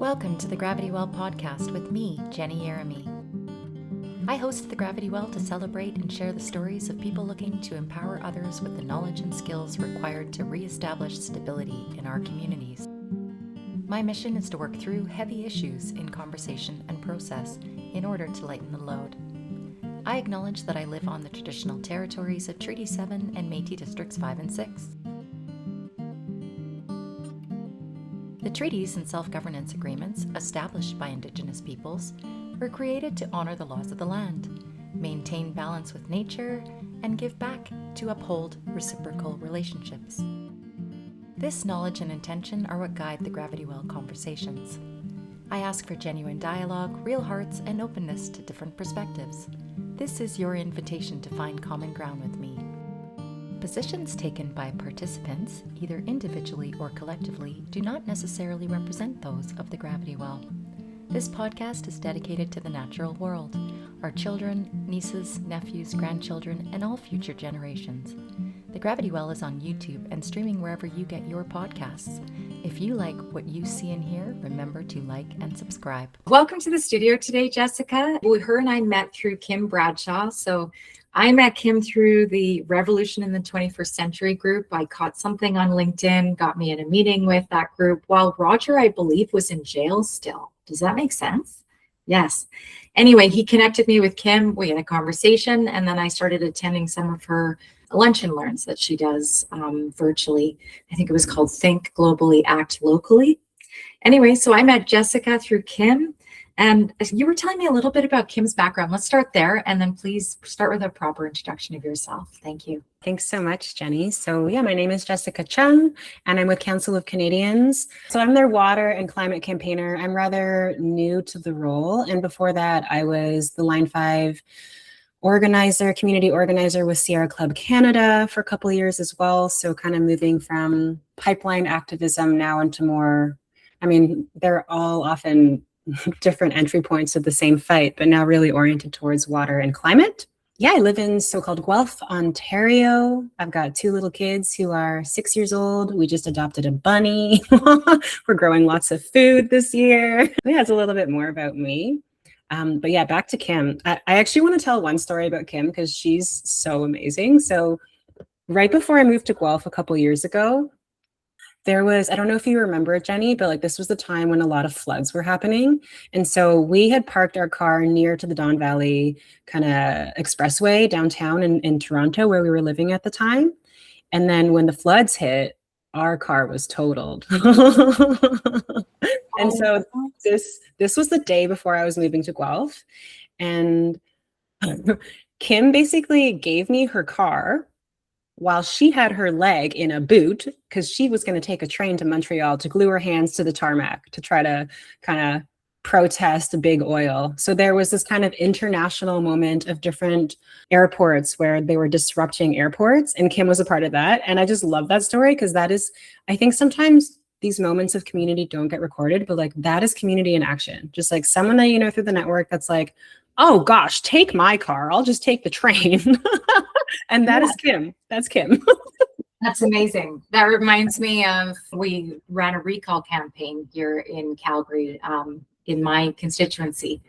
Welcome to the Gravity Well podcast with me, Jenny Yeremy. I host the Gravity Well to celebrate and share the stories of people looking to empower others with the knowledge and skills required to reestablish stability in our communities. My mission is to work through heavy issues in conversation and process in order to lighten the load. I acknowledge that I live on the traditional territories of Treaty 7 and Métis Districts 5 and 6. The treaties and self-governance agreements established by Indigenous peoples were created to honor the laws of the land, maintain balance with nature, and give back to uphold reciprocal relationships. This knowledge and intention are what guide the Gravity Well conversations. I ask for genuine dialogue, real hearts, and openness to different perspectives. This is your invitation to find common ground with me. Positions taken by participants, either individually or collectively, do not necessarily represent those of the Gravity Well. This podcast is dedicated to the natural world, our children, nieces, nephews, grandchildren, and all future generations. The Gravity Well is on YouTube and streaming wherever you get your podcasts. If you like what you see and hear, remember to like and subscribe. Welcome to the studio today, Jessica. Her and I met through Kim Bradshaw. So I met Kim through the Revolution in the 21st Century group. I caught something on LinkedIn, got me in a meeting with that group while Roger, I believe, was in jail still. Does that make sense? Yes. Anyway, he connected me with Kim. We had a conversation, and then I started attending some of her lunch and learns that she does virtually. I think it was called Think Globally, Act Locally. Anyway, so I met Jessica through Kim. And you were telling me a little bit about Kim's background. Let's start there, and then please start with a proper introduction of yourself. Thank you. Thanks so much, Jenny. So my name is Jessica Chung, and I'm with Council of Canadians. So I'm their water and climate campaigner. I'm rather new to the role. And before that, I was the Line 5 organizer, community organizer with Sierra Club Canada for a couple of years as well. So kind of moving from pipeline activism now into more, they're all often different entry points of the same fight, but now really oriented towards water and climate. Yeah, I live in so-called Guelph, Ontario. I've got 2 little kids who are 6 years old. We just adopted a bunny. We're growing lots of food this year. Yeah, it's a little bit more about me. But yeah, back to Kim. I actually want to tell one story about Kim because she's so amazing. So right before I moved to Guelph a couple years ago, there was, I don't know if you remember it, Jenny, but this was the time when a lot of floods were happening. And so we had parked our car near to the Don Valley kind of expressway downtown in Toronto where we were living at the time. And then when the floods hit, our car was totaled. And so this was the day before I was moving to Guelph. And Kim basically gave me her car while she had her leg in a boot because she was going to take a train to Montreal to glue her hands to the tarmac to try to kind of protest the big oil. So there was this kind of international moment of different airports where they were disrupting airports, and Kim was a part of that. And I just love that story because that is, I think sometimes these moments of community don't get recorded, but that is community in action. Just someone that you know through the network that's oh gosh, take my car. I'll just take the train. And that is Kim. That's Kim. That's amazing. That reminds me of, we ran a recall campaign here in Calgary, in my constituency.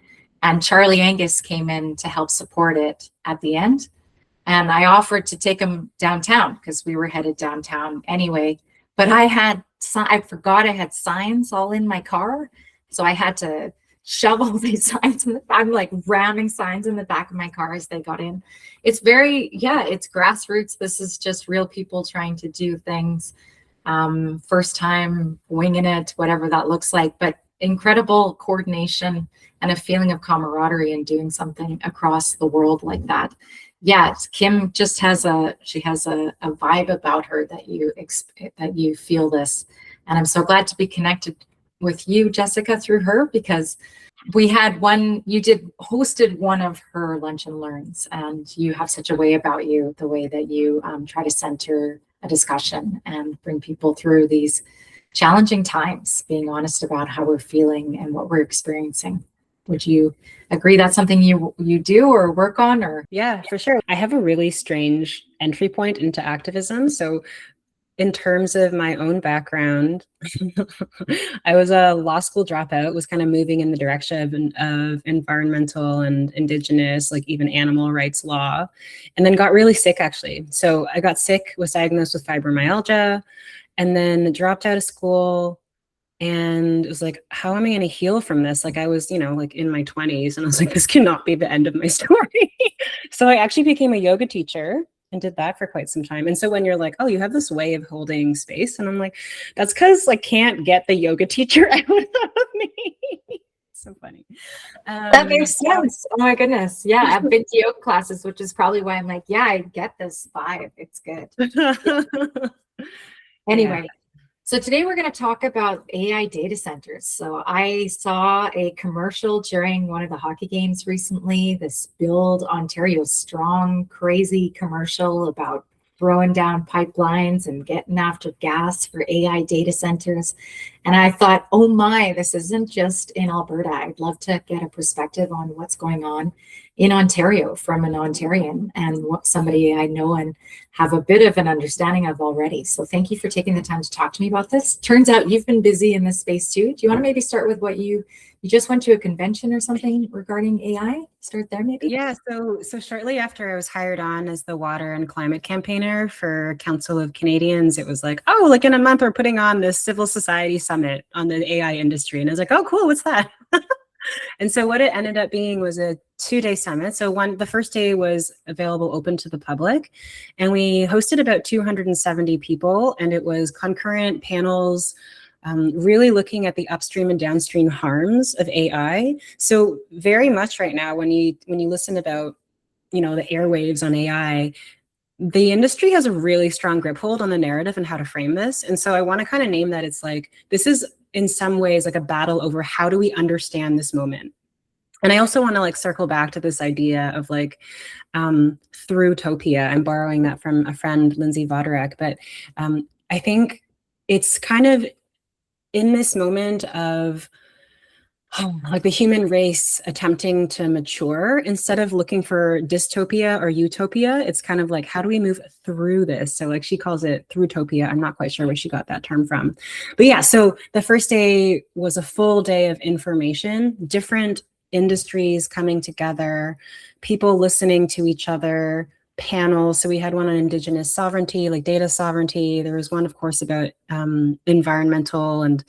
And Charlie Angus came in to help support it at the end. And I offered to take him downtown because we were headed downtown anyway. But I forgot I had signs all in my car. So I had to shove all these signs I'm ramming signs in the back of my car as they got in. It's it's grassroots. This is just real people trying to do things. First time winging it, whatever that looks like, but incredible coordination and a feeling of camaraderie in doing something across the world like that. Yeah, Kim just has a vibe about her that you feel this. And I'm so glad to be connected with you, Jessica, through her, because we had hosted one of her lunch and learns, and you have such a way about you, the way that you try to center a discussion and bring people through these challenging times, being honest about how we're feeling and what we're experiencing. Would you agree that's something you do or work on? Or yeah, for sure. I have a really strange entry point into activism. So in terms of my own background, I was a law school dropout, was kind of moving in the direction of environmental and indigenous, like even animal rights law, and then got really sick actually. So I got sick, was diagnosed with fibromyalgia, and then dropped out of school. And it was like, how am I going to heal from this? Like I was, like in my 20s, and I was like, this cannot be the end of my story. So I actually became a yoga teacher and did that for quite some time. And so when you're like, oh, you have this way of holding space, and I'm like, that's because I can't get the yoga teacher out of me. So funny. That makes sense. Oh my goodness. Yeah, I've been to yoga classes, which is probably why I'm like, yeah, I get this vibe. It's good. Anyway. Yeah. So today we're going to talk about AI data centers. So I saw a commercial during one of the hockey games recently, this Build Ontario Strong crazy commercial about throwing down pipelines and getting after gas for AI data centers. And I thought, oh my, this isn't just in Alberta. I'd love to get a perspective on what's going on in Ontario from an Ontarian and what somebody I know and have a bit of an understanding of already. So thank you for taking the time to talk to me about this. Turns out you've been busy in this space too. Do you want to maybe start with what you just went to a convention or something regarding AI? Start there maybe? Yeah, so shortly after I was hired on as the water and climate campaigner for Council of Canadians, it was like, oh, like in a month we're putting on this civil society summit on the AI industry. And I was like, oh, cool, what's that? And so what it ended up being was a 2-day summit. So the first day was available open to the public, and we hosted about 270 people, and it was concurrent panels, really looking at the upstream and downstream harms of AI. So very much right now, when you listen about, the airwaves on AI, the industry has a really strong grip hold on the narrative and how to frame this. And so I want to kind of name that it's like, this is in some ways like a battle over how do we understand this moment. And I also want to like circle back to this idea of like through-topia. I'm borrowing that from a friend, Lindsay Vodarek, but I think it's kind of in this moment of like the human race attempting to mature, instead of looking for dystopia or utopia, it's kind of like, how do we move through this? So like she calls it through-topia. I'm not quite sure where she got that term from. But yeah, so the first day was a full day of information, different industries coming together, people listening to each other, panels. So we had one on Indigenous sovereignty, like data sovereignty. There was one, of course, about environmental and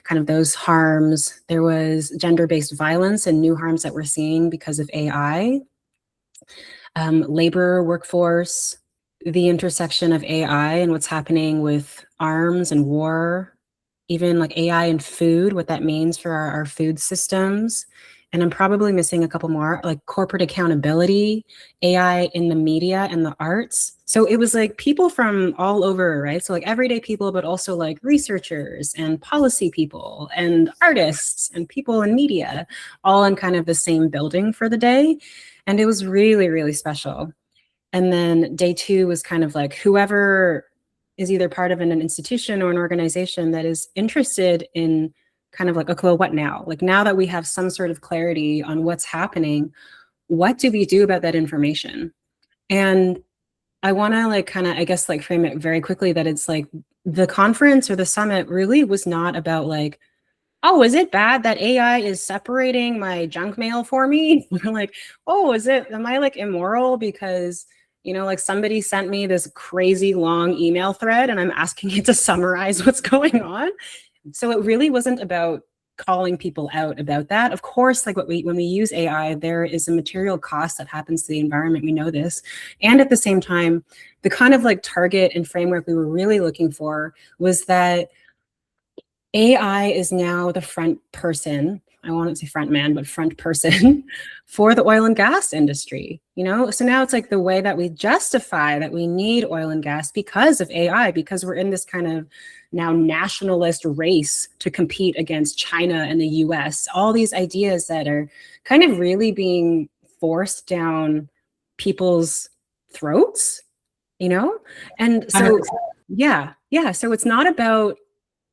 kind of those harms. There was gender-based violence and new harms that we're seeing because of AI, labor workforce, the intersection of AI and what's happening with arms and war, even like AI and food, what that means for our food systems. And I'm probably missing a couple more, like corporate accountability, AI in the media and the arts. So it was like people from all over, right? So like everyday people, but also like researchers and policy people and artists and people in media, all in kind of the same building for the day. And it was really, really special. And then day 2 was kind of like whoever is either part of an institution or an organization that is interested in kind of like, okay, well, what now? Like now that we have some sort of clarity on what's happening, what do we do about that information? And I want to like kind of, I guess, like frame it very quickly that it's like the conference or the summit really was not about like, oh, is it bad that AI is separating my junk mail for me? We're like, oh, am I like immoral because, like somebody sent me this crazy long email thread and I'm asking it to summarize what's going on? So it really wasn't about calling people out about that. Of course, like when we use AI, there is a material cost that happens to the environment. We know this. And at the same time, the kind of like target and framework we were really looking for was that AI is now the front person. I won't say front man, but front person for the oil and gas industry, So now it's like the way that we justify that we need oil and gas because of AI, because we're in this kind of now nationalist race to compete against China and the US, all these ideas that are kind of really being forced down people's throats, And so, yeah. So it's not about,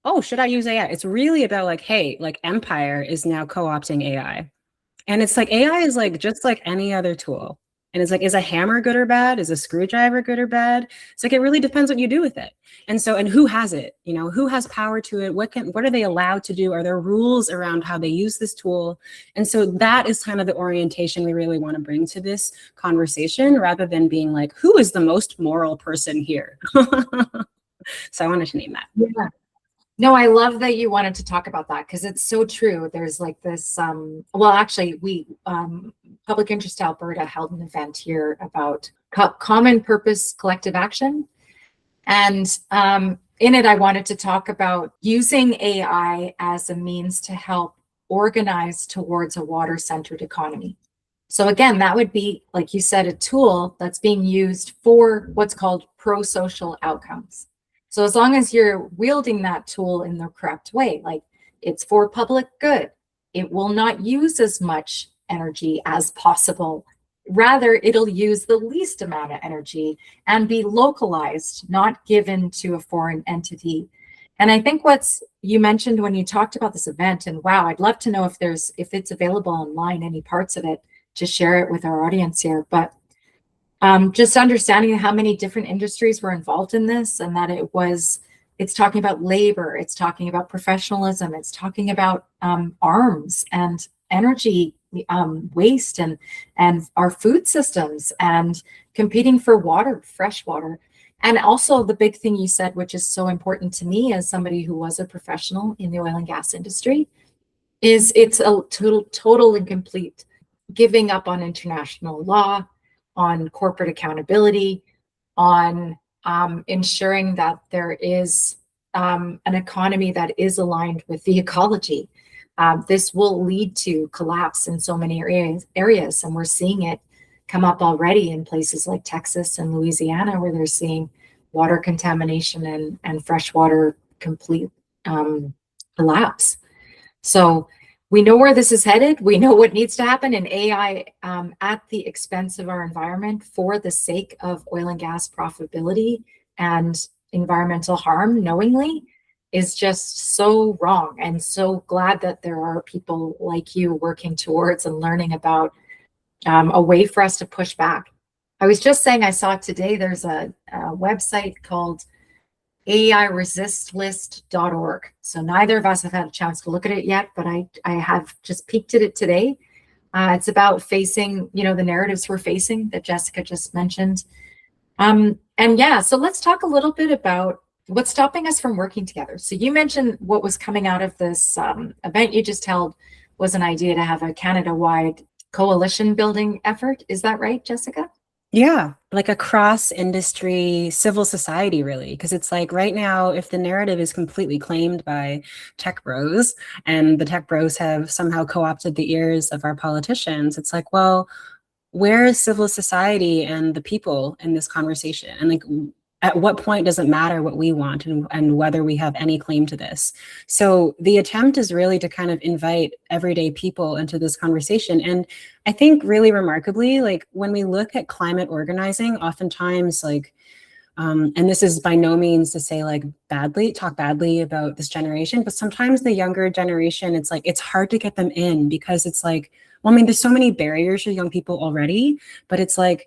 oh, should I use AI? It's really about like, hey, like Empire is now co-opting AI. And it's like AI is like just like any other tool. And it's like, is a hammer good or bad? Is a screwdriver good or bad? It's like, it really depends what you do with it. And so, and who has it? You know, who has power to it? What are they allowed to do? Are there rules around how they use this tool? And so that is kind of the orientation we really want to bring to this conversation, rather than being like, who is the most moral person here? So I wanted to name that. Yeah. No, I love that you wanted to talk about that, because it's so true. There's like this, well, actually, we, Public Interest Alberta held an event here about common purpose collective action. And in it, I wanted to talk about using AI as a means to help organize towards a water-centered economy. So again, that would be, like you said, a tool that's being used for what's called pro-social outcomes. So as long as you're wielding that tool in the correct way, like it's for public good, it will not use as much energy as possible. Rather, it'll use the least amount of energy and be localized, not given to a foreign entity. And I think what's you mentioned when you talked about this event, and wow, I'd love to know if it's available online, any parts of it, to share it with our audience here. But just understanding how many different industries were involved in this, and that it's talking about labor, it's talking about professionalism, it's talking about arms and energy waste and our food systems, and competing for water, fresh water. And also the big thing you said, which is so important to me as somebody who was a professional in the oil and gas industry, is it's a total and complete giving up on international law, on corporate accountability, on ensuring that there is an economy that is aligned with the ecology. This will lead to collapse in so many areas, and we're seeing it come up already in places like Texas and Louisiana, where they're seeing water contamination and freshwater complete collapse. So we know where this is headed. We know what needs to happen, and AI at the expense of our environment for the sake of oil and gas profitability and environmental harm knowingly is just so wrong. And so glad that there are people like you working towards and learning about a way for us to push back. I was just saying, I saw today there's a website called AIresistlist.org. So neither of us have had a chance to look at it yet, but I have just peeked at it today. It's about facing, the narratives we're facing that Jessica just mentioned. And yeah, so let's talk a little bit about what's stopping us from working together. So you mentioned what was coming out of this event you just held was an idea to have a Canada-wide coalition building effort. Is that right, Jessica? Yeah, like a cross-industry civil society, really, because it's like right now, if the narrative is completely claimed by tech bros, and the tech bros have somehow co-opted the ears of our politicians, it's like, well, where is civil society and the people in this conversation? And like, at what point does it matter what we want and whether we have any claim to this? So the attempt is really to kind of invite everyday people into this conversation. And I think really remarkably, like when we look at climate organizing, oftentimes like, and this is by no means to say like talk badly about this generation, but sometimes the younger generation, it's like, it's hard to get them in because it's like, well, I mean, there's so many barriers for young people already, but it's like,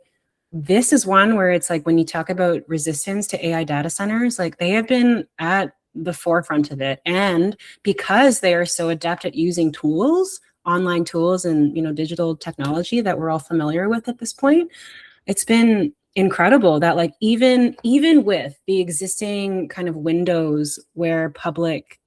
this is one where it's like when you talk about resistance to AI data centers, like they have been at the forefront of it. And because they are so adept at using tools, online tools and digital technology that we're all familiar with at this point, it's been incredible that like even with the existing kind of windows where public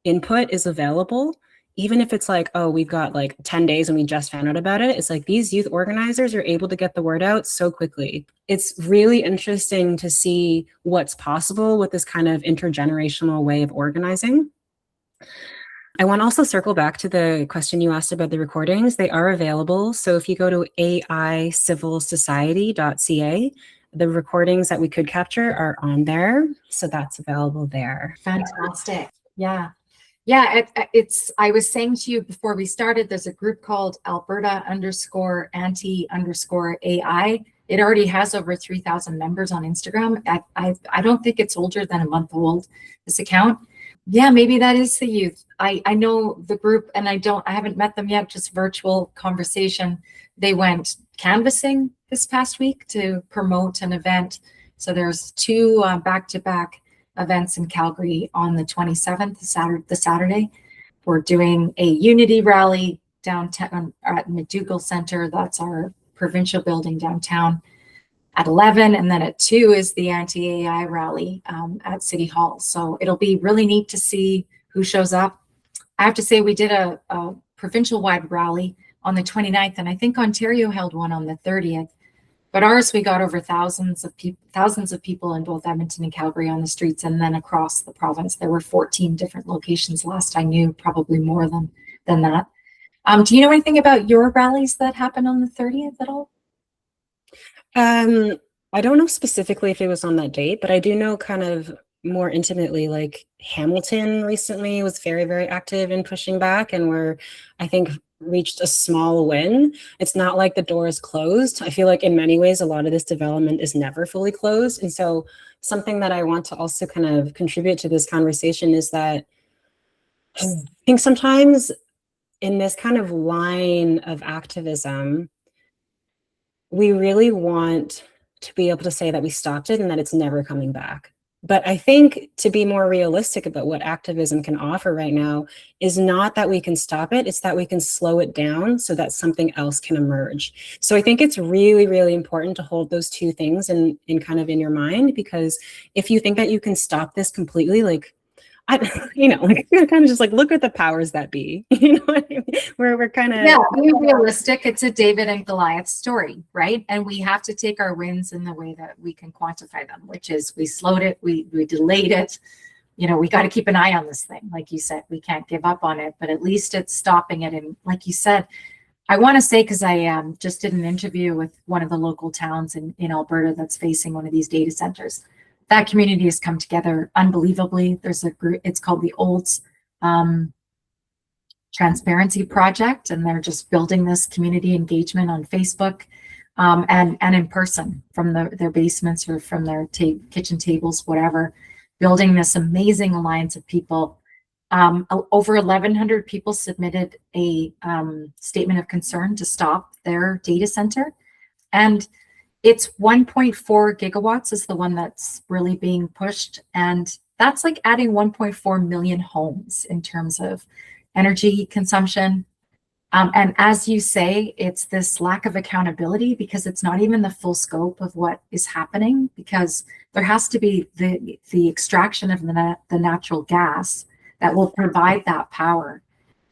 input is available, even if it's like, oh, we've got like 10 days and we just found out about it, it's like these youth organizers are able to get the word out so quickly. It's really interesting to see what's possible with this kind of intergenerational way of organizing. I want to also circle back to the question you asked about the recordings. They are available. So if you go to AIcivilsociety.ca, the recordings that we could capture are on there. So that's available there. Fantastic. Yeah. I was saying to you before we started, there's a group called Alberta_anti_AI. It already has over 3,000 members on Instagram. I don't think it's older than a month old, this account. Yeah, maybe that is the youth. I know the group, and I haven't met them yet, just virtual conversation. They went canvassing this past week to promote an event. So there's two back-to-back events in Calgary on the 27th, the Saturday. We're doing a unity rally downtown at McDougall Center. That's our provincial building downtown at 11. And then at 2 is the anti-AI rally at City Hall. So it'll be really neat to see who shows up. I have to say we did a provincial-wide rally on the 29th, and I think Ontario held one on the 30th. But ours, we got over thousands of people in both Edmonton and Calgary on the streets, and then across the province. There were 14 different locations last I knew, probably more than that. Do you know anything about your rallies that happened on the 30th at all? I don't know specifically if it was on that date, but I do know kind of more intimately, like Hamilton recently was very, very active in pushing back, and we're, I think, reached a small win. It's not like the door is closed. I feel like in many ways, a lot of this development is never fully closed. And so something that I want to also kind of contribute to this conversation is that I think sometimes in this kind of line of activism, we really want to be able to say that we stopped it and that it's never coming back. But I think to be more realistic about what activism can offer right now is not that we can stop it, it's that we can slow it down so that something else can emerge. So I think it's really, really important to hold those two things in kind of in your mind, because if you think that you can stop this completely, like, you're kind of just like, look at the powers that be, you know what I mean? We're kind of... Yeah, being realistic, it's a David and Goliath story, right? And we have to take our wins in the way that we can quantify them, which is we slowed it, we delayed it. You know, we got to keep an eye on this thing. Like you said, we can't give up on it, but at least it's stopping it. And like you said, I want to say, because I just did an interview with one of the local towns in Alberta that's facing one of these data centers. That community has come together unbelievably. There's a group, it's called the Olds Transparency Project, and they're just building this community engagement on Facebook and in person from their basements or from their kitchen tables, whatever, building this amazing alliance of people. Over 1,100 people submitted a statement of concern to stop their data center. And it's 1.4 gigawatts is the one that's really being pushed. And that's like adding 1.4 million homes in terms of energy consumption. And as you say, it's this lack of accountability because it's not even the full scope of what is happening, because there has to be the extraction of the natural gas that will provide that power.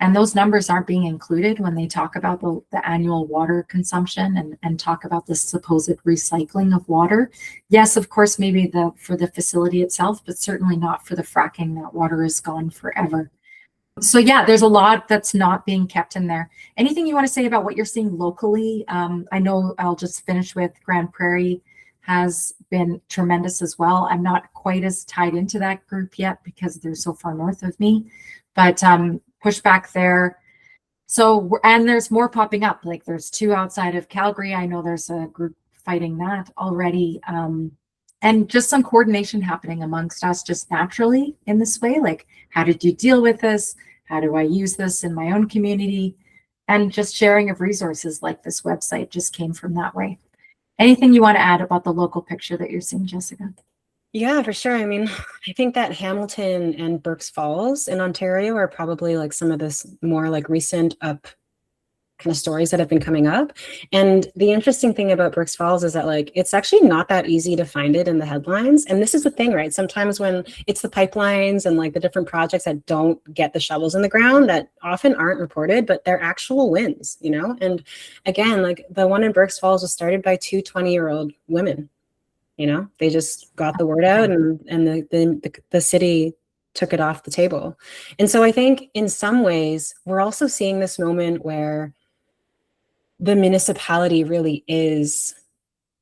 And those numbers aren't being included when they talk about the annual water consumption and talk about the supposed recycling of water. Yes, of course, maybe for the facility itself, but certainly not for the fracking. That water is gone forever. So yeah, there's a lot that's not being kept in there. Anything you want to say about what you're seeing locally? I know I'll just finish with Grand Prairie has been tremendous as well. I'm not quite as tied into that group yet because they're so far north of me, but pushback there. So, and there's more popping up. Like there's two outside of Calgary. I know there's a group fighting that already. And just some coordination happening amongst us just naturally in this way. Like, how did you deal with this? How do I use this in my own community? And just sharing of resources like this website just came from that way. Anything you want to add about the local picture that you're seeing, Jessica? Yeah, for sure. I mean, I think that Hamilton and Burks Falls in Ontario are probably like some of this more like recent up kind of stories that have been coming up. And the interesting thing about Burks Falls is that like, it's actually not that easy to find it in the headlines. And this is the thing, right? Sometimes when it's the pipelines and like the different projects that don't get the shovels in the ground that often aren't reported, but they're actual wins, you know? And again, like the one in Burks Falls was started by two 20-year-old women. You know, they just got the word out and the city took it off the table. And so I think in some ways, we're also seeing this moment where the municipality really is,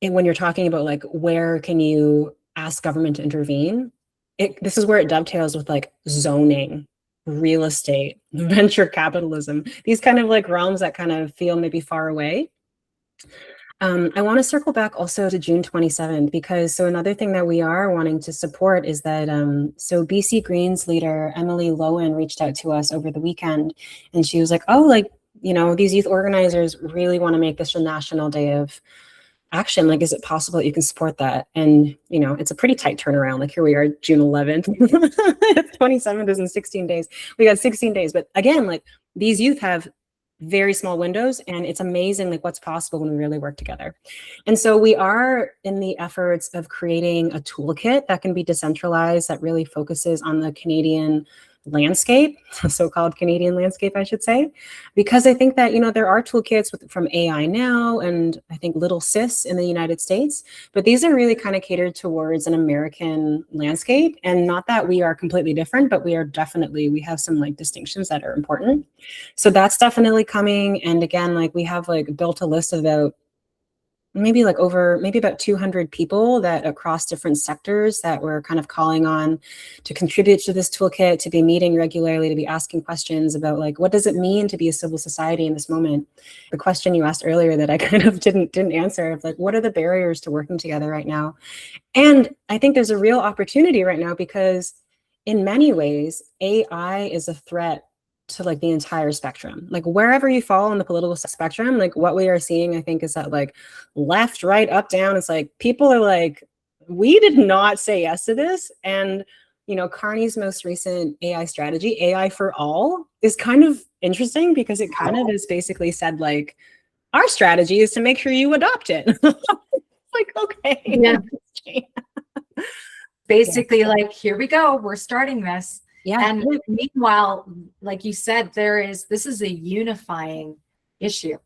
and when you're talking about like, where can you ask government to intervene? This is where it dovetails with like zoning, real estate, venture capitalism, these kind of like realms that kind of feel maybe far away. I want to circle back also to June 27th, because so another thing that we are wanting to support is that so BC Greens leader Emily Lowen reached out to us over the weekend, and she was like, oh, like, you know, these youth organizers really want to make this a national day of action? Like, is it possible that you can support that? And, you know, it's a pretty tight turnaround. Like here we are, June 11th, 27th is in 16 days. We got 16 days. But again, like these youth have very small windows, and it's amazing like what's possible when we really work together. And so we are in the efforts of creating a toolkit that can be decentralized, that really focuses on the Canadian landscape, so-called Canadian landscape, I should say, because I think that, you know, there are toolkits from AI now, and I think Little Sis in the United States, but these are really kind of catered towards an American landscape. And not that we are completely different, but we have some like distinctions that are important. So that's definitely coming. And again, like we have like built a list of about maybe about 200 people that across different sectors that we're kind of calling on to contribute to this toolkit, to be meeting regularly, to be asking questions about like, what does it mean to be a civil society in this moment? The question you asked earlier that I kind of didn't answer of like, what are the barriers to working together right now? And I think there's a real opportunity right now because in many ways, AI is a threat to like the entire spectrum. Like wherever you fall on the political spectrum, like what we are seeing, I think, is that like left, right, up, down, it's like people are like, we did not say yes to this. And, you know, Carney's most recent AI strategy, AI for all, is kind of interesting because it kind of is basically said like, our strategy is to make sure you adopt it. Like, okay. Yeah. Basically, like, here we go, we're starting this. Yeah. And meanwhile, like you said, this is a unifying issue.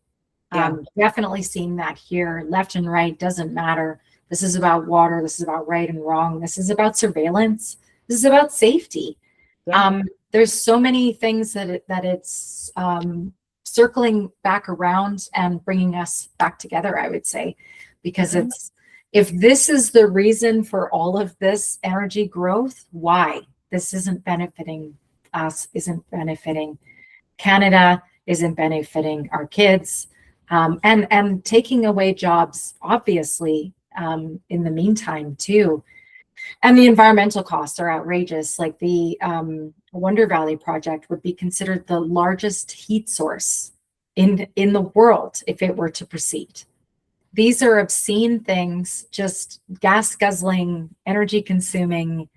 Yeah. Definitely seeing that here, left and right doesn't matter. This is about water. This is about right and wrong. This is about surveillance. This is about safety. Yeah. There's so many things that it's circling back around and bringing us back together, I would say, because if this is the reason for all of this energy growth, why? This isn't benefiting us, isn't benefiting Canada, isn't benefiting our kids, and taking away jobs, obviously, in the meantime, too. And the environmental costs are outrageous. Like the Wonder Valley project would be considered the largest heat source in the world if it were to proceed. These are obscene things, just gas guzzling, energy consuming,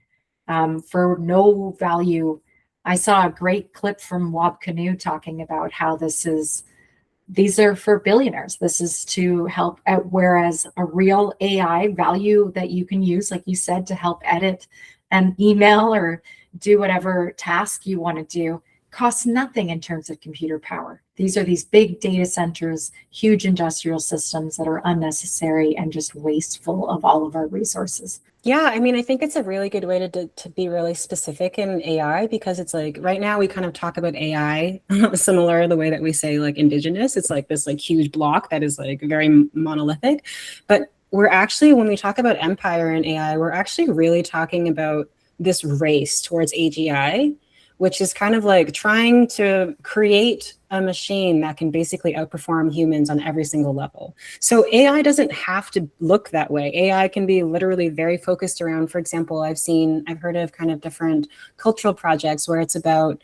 for no value. I saw a great clip from Wab Canoe talking about how these are for billionaires. This is to help out, whereas a real AI value that you can use, like you said, to help edit an email or do whatever task you want to do, costs nothing in terms of computer power. These are these big data centers, huge industrial systems that are unnecessary and just wasteful of all of our resources. Yeah, I mean, I think it's a really good way to be really specific in AI, because it's like right now we kind of talk about AI similar to the way that we say like indigenous. It's like this like huge block that is like very monolithic. But we're actually, when we talk about empire and AI, we're actually really talking about this race towards AGI, which is kind of like trying to create a machine that can basically outperform humans on every single level. So AI doesn't have to look that way. AI can be literally very focused around, for example, I've heard of kind of different cultural projects where it's about,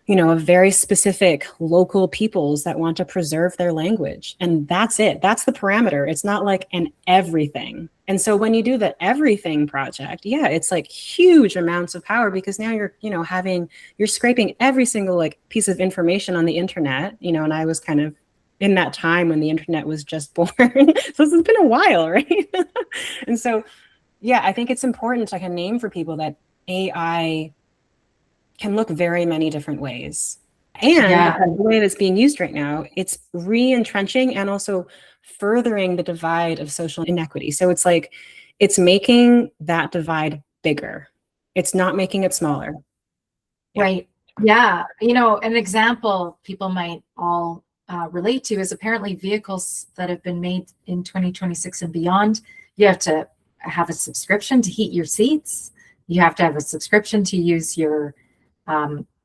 you know, a very specific local peoples that want to preserve their language. And that's it. That's the parameter. It's not like an everything. And so when you do the everything project, yeah, it's like huge amounts of power, because now you're, you know, you're scraping every single like piece of information on the internet, you know, and I was kind of in that time when the internet was just born. So this has been a while, right? And so, yeah, I think it's important to like a name for people that AI can look very many different ways. And the way that's being used right now, it's re-entrenching and also furthering the divide of social inequity. So it's like, it's making that divide bigger. It's not making it smaller. Right. Yeah. You know, an example people might all relate to is apparently vehicles that have been made in 2026 and beyond. You have to have a subscription to heat your seats. You have to have a subscription to use your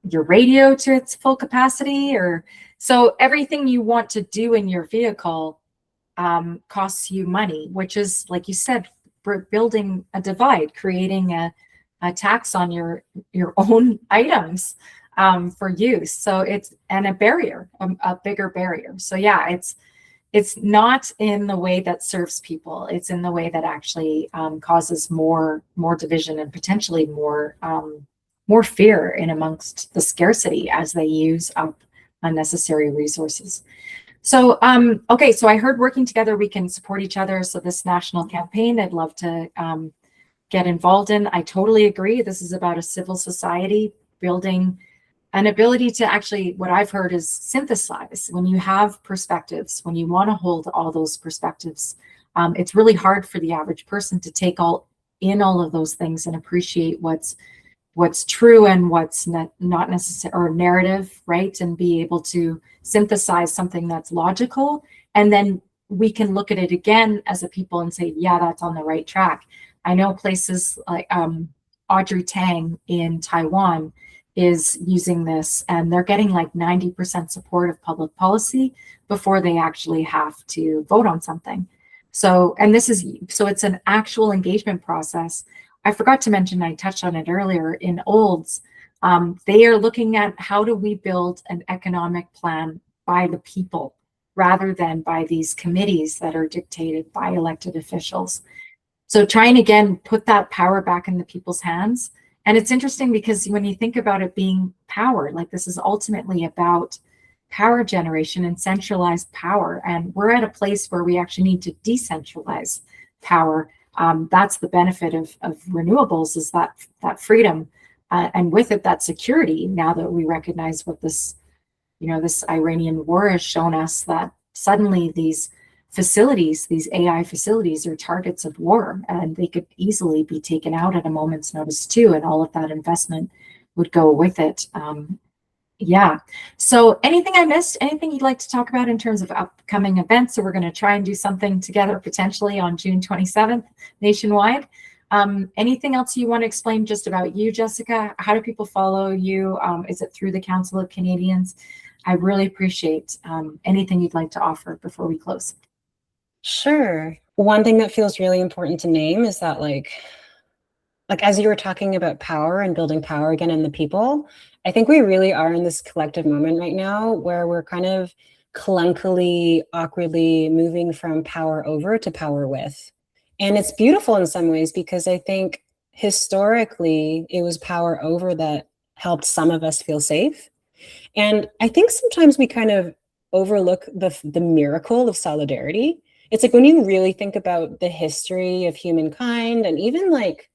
radio to its full capacity, or so everything you want to do in your vehicle costs you money, which is, like you said, building a divide, creating a tax on your own items for use. So it's a barrier, a bigger barrier. So yeah, it's not in the way that serves people. It's in the way that actually causes more division and potentially more fear in amongst the scarcity as they use up unnecessary resources. So, okay, so I heard working together, we can support each other. So this national campaign, I'd love to get involved in. I totally agree. This is about a civil society building an ability to actually, what I've heard is synthesize. When you have perspectives, when you want to hold all those perspectives, it's really hard for the average person to take all of those things and appreciate what's true and what's not necessary, or narrative, right? And be able to synthesize something that's logical. And then we can look at it again as a people and say, yeah, that's on the right track. I know places like Audrey Tang in Taiwan is using this, and they're getting like 90% support of public policy before they actually have to vote on something. So, and this is, so it's an actual engagement process. I forgot to mention, I touched on it earlier, in Olds, they are looking at how do we build an economic plan by the people rather than by these committees that are dictated by elected officials. So trying again, put that power back in the people's hands. And it's interesting because when you think about it being power, like this is ultimately about power generation and centralized power. And we're at a place where we actually need to decentralize power. That's the benefit of renewables, is that freedom. And with it, that security, now that we recognize what this, this Iranian war has shown us, that suddenly these facilities, these AI facilities, are targets of war, and they could easily be taken out at a moment's notice too, and all of that investment would go with it. Yeah. So anything I missed, anything you'd like to talk about in terms of upcoming events? So we're going to try and do something together potentially on June 27th nationwide. Anything else you want to explain just about you, Jessica? How do people follow you? Is it through the Council of Canadians? I really appreciate anything you'd like to offer before we close. Sure. One thing that feels really important to name is that like as you were talking about power and building power again in the people, I think we really are in this collective moment right now where we're kind of clunkily, awkwardly moving from power over to power with. And it's beautiful in some ways, because I think historically it was power over that helped some of us feel safe. And I think sometimes we kind of overlook the miracle of solidarity. It's like when you really think about the history of humankind and even like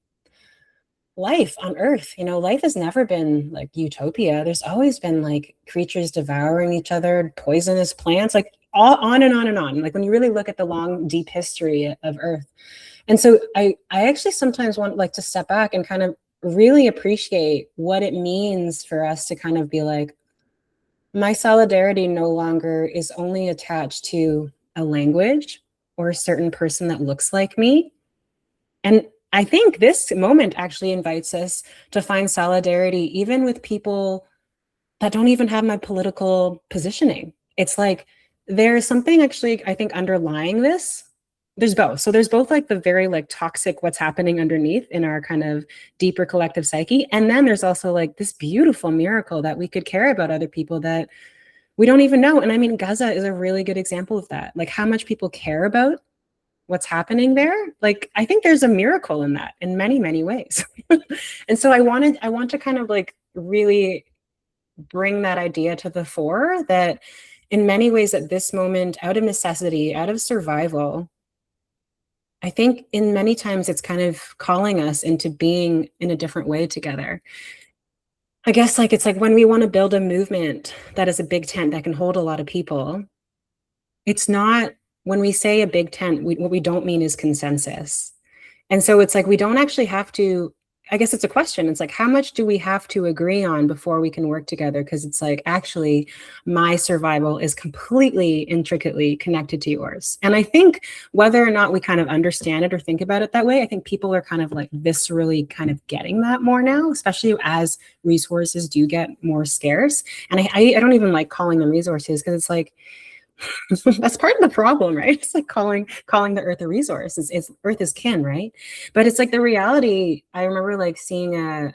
life on Earth, life has never been like utopia. There's always been like creatures devouring each other, poisonous plants, like all on and on and on. Like when you really look at the long, deep history of Earth. And so I actually sometimes want like to step back and kind of really appreciate what it means for us to kind of be like, my solidarity no longer is only attached to a language or a certain person that looks like me. And I think this moment actually invites us to find solidarity even with people that don't even have my political positioning. It's like there's something actually, I think, underlying this. There's both. So there's both like the very like toxic what's happening underneath in our kind of deeper collective psyche. And then there's also like this beautiful miracle that we could care about other people that we don't even know. And I mean, Gaza is a really good example of that. Like how much people care about what's happening there. Like, I think there's a miracle in that in many, many ways. And so I want to kind of like really bring that idea to the fore, that in many ways at this moment, out of necessity, out of survival, I think in many times it's kind of calling us into being in a different way together. I guess like it's like when we want to build a movement that is a big tent that can hold a lot of people, it's not, when we say a big tent, what we don't mean is consensus. And so it's like we don't actually have to, I guess it's a question. It's like, how much do we have to agree on before we can work together? Because it's like, actually, my survival is completely intricately connected to yours. And I think whether or not we kind of understand it or think about it that way, I think people are kind of like viscerally kind of getting that more now, especially as resources do get more scarce. And I don't even like calling them resources, because it's like, that's part of the problem, right? It's like calling the earth a resource. It's earth is kin, right? But it's like the reality. I remember like seeing a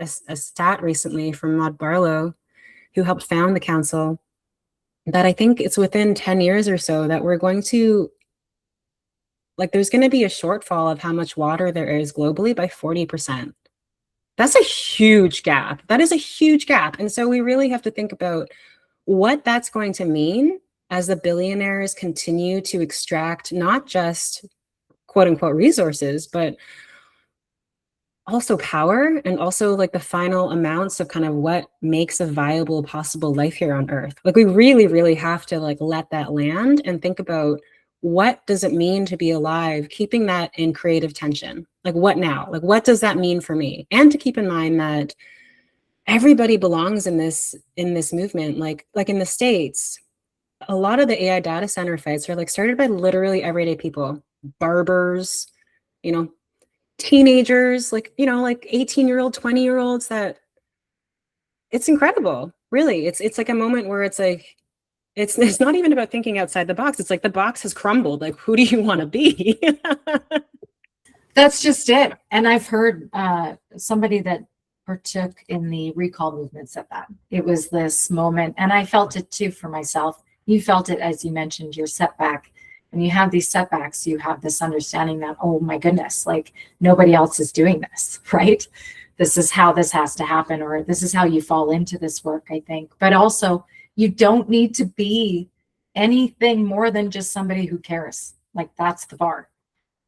stat recently from Maud Barlow, who helped found the council. that I think it's within 10 years or so that we're going to, like, there's going to be a shortfall of how much water there is globally by 40%. That's a huge gap. That is a huge gap. And so we really have to think about what that's going to mean as the billionaires continue to extract not just quote unquote resources, but also power, and also like the final amounts of kind of what makes a viable possible life here on Earth. Like we really, really have to like let that land and think about what does it mean to be alive, keeping that in creative tension. Like what now? Like what does that mean for me? And to keep in mind that everybody belongs in this movement. Like in the States, a lot of the AI data center fights are like started by literally everyday people, barbers, you know, teenagers, like, you know, like 18-year-old, 20-year-olds. That it's incredible. Really. It's like a moment where it's like, it's not even about thinking outside the box. It's like the box has crumbled. Like, who do you want to be? That's just it. And I've heard somebody that partook in the recall movement said that it was this moment, and I felt it too for myself. You felt it, as you mentioned, your setback. And you have these setbacks, you have this understanding that, oh my goodness, like nobody else is doing this, right? This is how this has to happen, or this is how you fall into this work, I think. But also, you don't need to be anything more than just somebody who cares. Like that's the bar.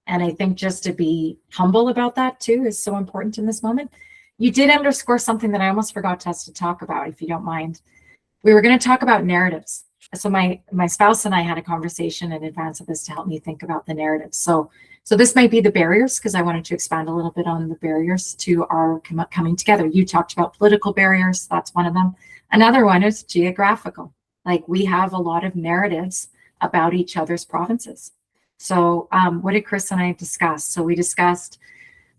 And I think just to be humble about that too is so important in this moment. You did underscore something that I almost forgot us to talk about, if you don't mind. We were going to talk about narratives. So my spouse and I had a conversation in advance of this to help me think about the narratives. So this might be the barriers, because I wanted to expand a little bit on the barriers to our coming together. You talked about political barriers. That's one of them. Another one is geographical. Like we have a lot of narratives about each other's provinces. So what did Chris and I discuss? So we discussed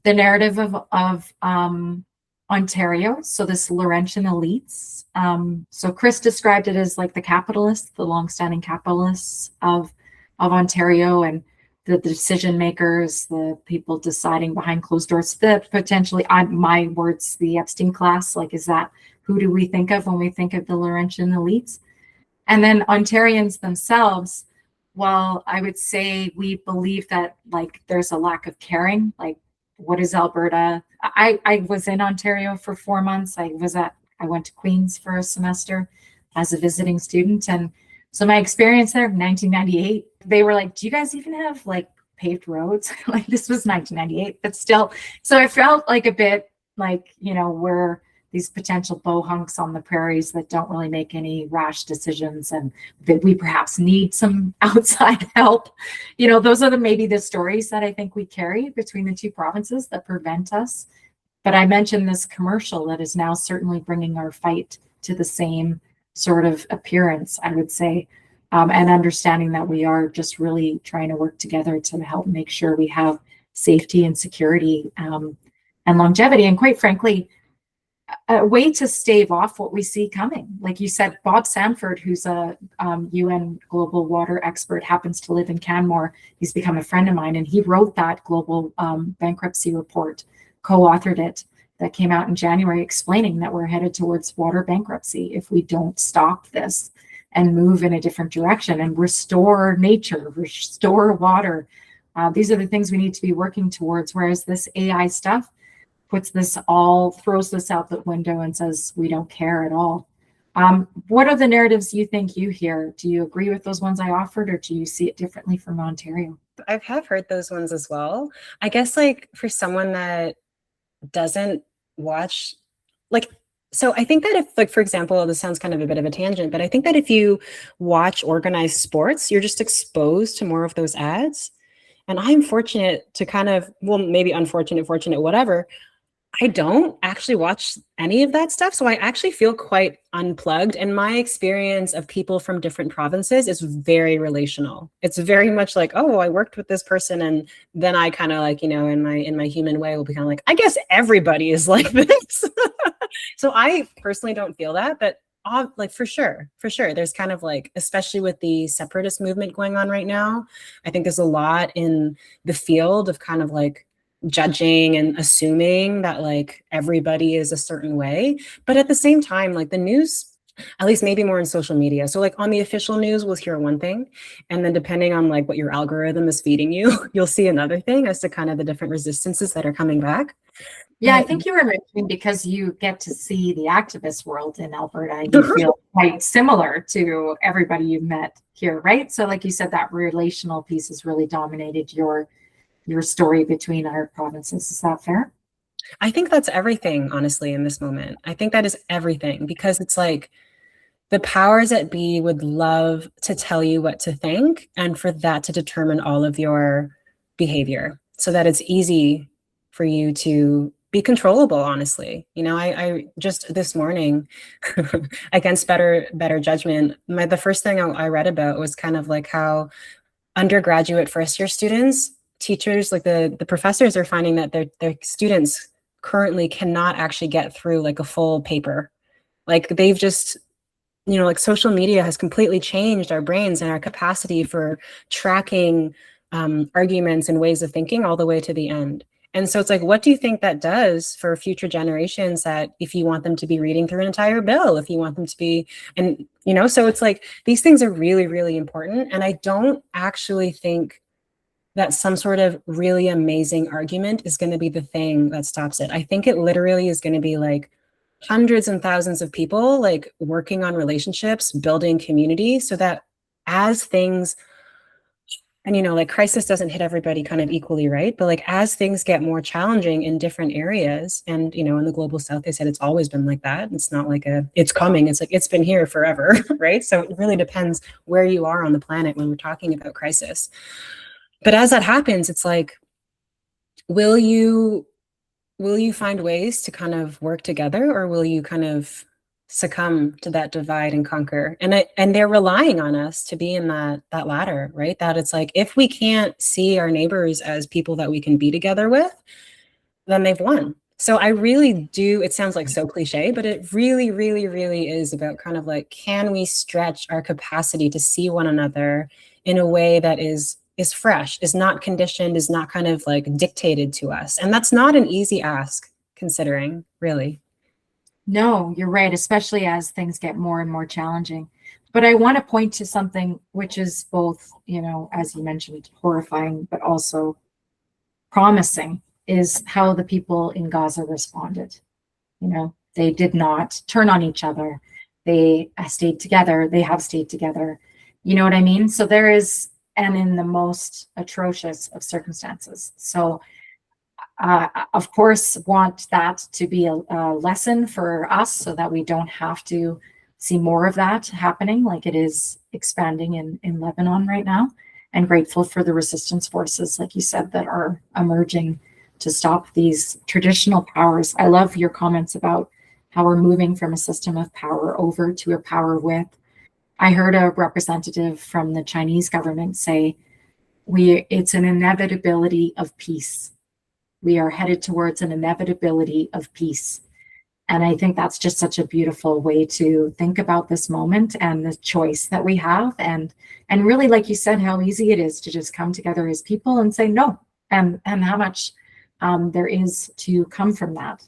the narrative of Ontario, so this Laurentian elites. So Chris described it as like the capitalists, the longstanding capitalists of Ontario, and the decision makers, the people deciding behind closed doors, the potentially, my words, the Epstein class. Like, is that who do we think of when we think of the Laurentian elites? And then Ontarians themselves, well, I would say we believe that like there's a lack of caring. Like, what is Alberta? I was in Ontario for 4 months. I went to Queens for a semester as a visiting student. And so my experience there, 1998, they were like, do you guys even have like paved roads? Like this was 1998, but still. So I felt like a bit like, you know, we're these potential bohunks on the prairies that don't really make any rash decisions, and that we perhaps need some outside help. You know, those are maybe the stories that I think we carry between the two provinces that prevent us. But I mentioned this commercial that is now certainly bringing our fight to the same sort of appearance, I would say, and understanding that we are just really trying to work together to help make sure we have safety and security and longevity. And quite frankly, a way to stave off what we see coming. Like you said, Bob Sanford, who's a UN global water expert, happens to live in Canmore. He's become a friend of mine, and he wrote that global bankruptcy report, co-authored it, that came out in January, explaining that we're headed towards water bankruptcy if we don't stop this and move in a different direction and restore nature, restore water. These are the things we need to be working towards, whereas this AI stuff throws this out the window and says we don't care at all. What are the narratives you think you hear? Do you agree with those ones I offered, or do you see it differently from Ontario? I have heard those ones as well. I guess like for someone that doesn't watch, like, so I think that if, like, for example, this sounds kind of a bit of a tangent, but I think that if you watch organized sports, you're just exposed to more of those ads. And I'm fortunate to kind of, well, maybe unfortunate, fortunate, whatever. I don't actually watch any of that stuff. So I actually feel quite unplugged. And my experience of people from different provinces is very relational. It's very much like, oh, I worked with this person. And then I kind of like, you know, in my human way will be kind of like, I guess everybody is like this. So I personally don't feel that, but like for sure. There's kind of like, especially with the separatist movement going on right now, I think there's a lot in the field of kind of like judging and assuming that like everybody is a certain way. But at the same time, like the news at least maybe more in social media. So like on the official news, we'll hear one thing. And then depending on like what your algorithm is feeding you, you'll see another thing as to kind of the different resistances that are coming back. Yeah, I think you were mentioning because you get to see the activist world in Alberta, you feel quite similar to everybody you've met here, right? So like you said, that relational piece has really dominated your story between our provinces. Is that fair? I think that's everything, honestly, in this moment. I think that is everything, because it's like the powers that be would love to tell you what to think and for that to determine all of your behavior so that it's easy for you to be controllable, honestly. You know, I just this morning, against better judgment, the first thing I read about was kind of like how undergraduate first year students, teachers, like the professors are finding that their students currently cannot actually get through like a full paper. Like they've just, you know, like social media has completely changed our brains and our capacity for tracking arguments and ways of thinking all the way to the end. And so it's like, what do you think that does for future generations, that if you want them to be reading through an entire bill, if you want them to be, and, you know, so it's like, these things are really, really important. And I don't actually think that some sort of really amazing argument is going to be the thing that stops it. I think it literally is going to be like hundreds and thousands of people like working on relationships, building community, so that as things, and you know, like crisis doesn't hit everybody kind of equally, right? But like as things get more challenging in different areas, and you know, in the global south, they said it's always been like that. It's not like it's coming, it's like it's been here forever, right? So it really depends where you are on the planet when we're talking about crisis. But as that happens, it's like, will you find ways to kind of work together, or will you kind of succumb to that divide and conquer? And they're relying on us to be in that ladder, right? That it's like, if we can't see our neighbors as people that we can be together with, then they've won. So I really do, it sounds like so cliche, but it really, really, really is about kind of like, can we stretch our capacity to see one another in a way that is fresh, is not conditioned, is not kind of like dictated to us. And that's not an easy ask, considering, really. No, you're right, especially as things get more and more challenging. But I want to point to something which is both, you know, as you mentioned, horrifying, but also promising, is how the people in Gaza responded. You know, they did not turn on each other. They stayed together. They have stayed together. You know what I mean? So there is, and in the most atrocious of circumstances. So of course, want that to be a lesson for us so that we don't have to see more of that happening like it is expanding in Lebanon right now. And grateful for the resistance forces, like you said, that are emerging to stop these traditional powers. I love your comments about how we're moving from a system of power over to a power with. I heard a representative from the Chinese government say, it's an inevitability of peace. We are headed towards an inevitability of peace. And I think that's just such a beautiful way to think about this moment and the choice that we have. And really, like you said, how easy it is to just come together as people and say no, and how much there is to come from that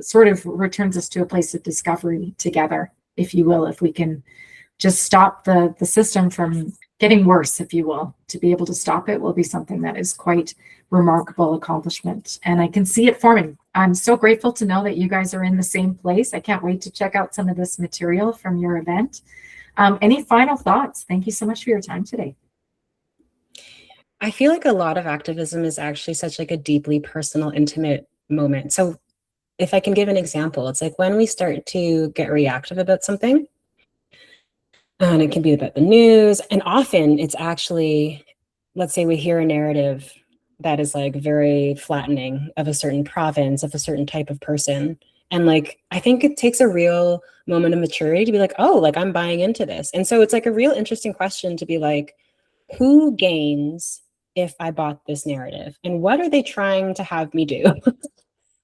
sort of returns us to a place of discovery together, if you will, if we can just stop the system from getting worse, if you will. To be able to stop it will be something that is quite remarkable accomplishment. And I can see it forming. I'm so grateful to know that you guys are in the same place. I can't wait to check out some of this material from your event. Any final thoughts? Thank you so much for your time today. I feel like a lot of activism is actually such like a deeply personal, intimate moment. So if I can give an example, it's like when we start to get reactive about something, and it can be about the news, and often it's actually, let's say we hear a narrative that is like very flattening of a certain province, of a certain type of person. And like, I think it takes a real moment of maturity to be like, oh, like I'm buying into this. And so it's like a real interesting question to be like, who gains if I bought this narrative? And what are they trying to have me do?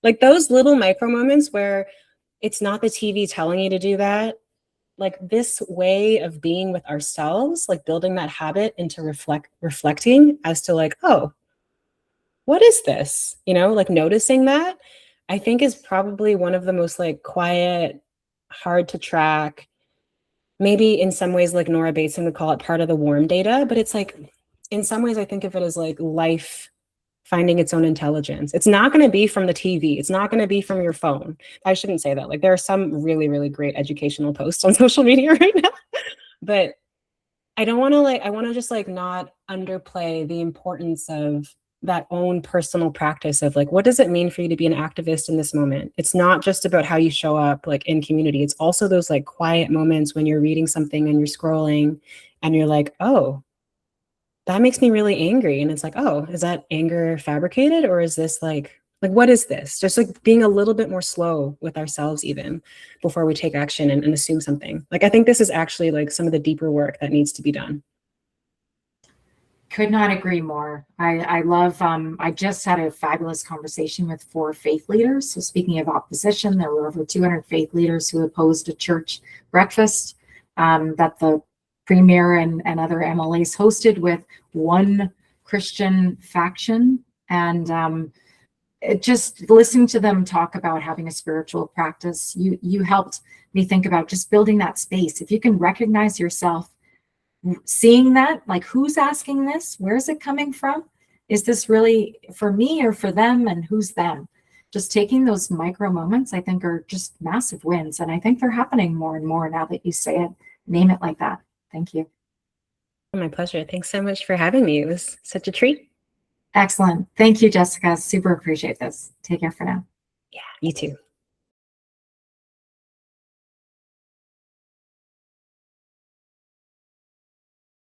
Like those little micro moments where it's not the TV telling you to do that. Like this way of being with ourselves, like building that habit into reflecting as to like, oh, what is this? You know, like noticing that, I think is probably one of the most like quiet hard to track. Maybe in some ways, like Nora Bateson would call it part of the warm data, but it's like, in some ways I think of it as like life finding its own intelligence. It's not going to be from the TV. It's not going to be from your phone. I shouldn't say that. Like there are some really, really great educational posts on social media right now, but I don't want to I want to just like not underplay the importance of that own personal practice of like, what does it mean for you to be an activist in this moment? It's not just about how you show up like in community. It's also those like quiet moments when you're reading something and you're scrolling and you're like, oh, that makes me really angry. And it's like, oh, is that anger fabricated? Or is this like what is this? Just like being a little bit more slow with ourselves even before we take action and assume something. Like, I think this is actually like some of the deeper work that needs to be done. Could not agree more. I love, I just had a fabulous conversation with 4 faith leaders. So speaking of opposition, there were over 200 faith leaders who opposed a church breakfast that the premier and other MLAs hosted with one Christian faction. And just listening to them talk about having a spiritual practice, you helped me think about just building that space. If you can recognize yourself seeing that, like, who's asking this? Where's it coming from? Is this really for me or for them? And who's them? Just taking those micro moments, I think, are just massive wins. And I think they're happening more and more now that you say it, name it like that. Thank you. My pleasure. Thanks so much for having me. It was such a treat. Excellent. Thank you, Jessica. Super appreciate this. Take care for now. Yeah, you too.